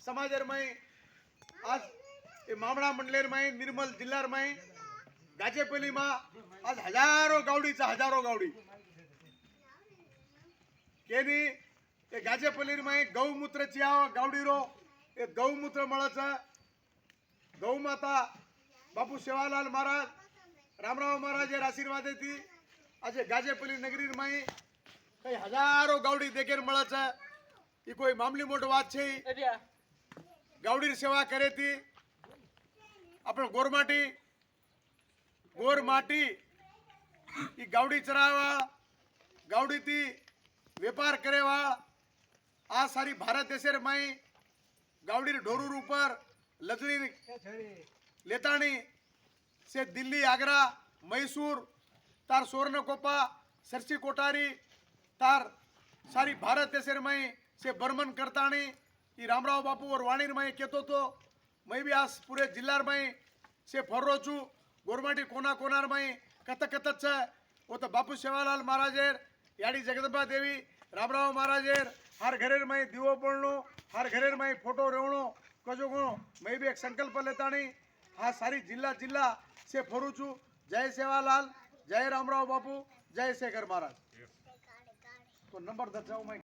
समाजर में आज ये मामड़ा मंडलेर में निर्मल जिल्लार में गाजेपल्ली में आज हजारों गावड़ी केनी ये गाजेपल्ली में गौमूत्र चिया गावड़ी रो ये गौमूत्र मळच गौ माता बापू सेवालाल महाराज रामराव महाराज आशीर्वाद थी आज गाजेपल्ली नगरी में कई हजारों गावड़ी देखेर मळच ये कोई मामूली मोटी बात छे गावड़ी सेवा करे थी अपन गोर माटी ये गावड़ी चरावा गावड़ी थी व्यापार करे आ सारी भारत देशेर में गावड़ी ढोरूर ऊपर लजड़ी लेतानी से दिल्ली आगरा मैसूर तार सोरनकोपा सरसी कोटारी तार सारी भारत देशेर में से बर्मन करतानी ये रामराव बापू और वाणीर में कहतो तो मैं भी आज पूरे जिल्लार में से फर्रो छू गोरमाटी कोना कोनार में कत वो तो बापू सेवालाल महाराजेर याडी जगदंबा देवी रामराव महाराजेर हर घरेर में दीवो पड़नो हर घरेर में फोटो रेवणो कजो गणो मैं भी एक संकल्प लेता नहीं हाँ सारी जिल्ला से फरू छू। जय सेवालाल जय रामराव बापू जय शेखर महाराज तो नंबर दर्शाओ मैं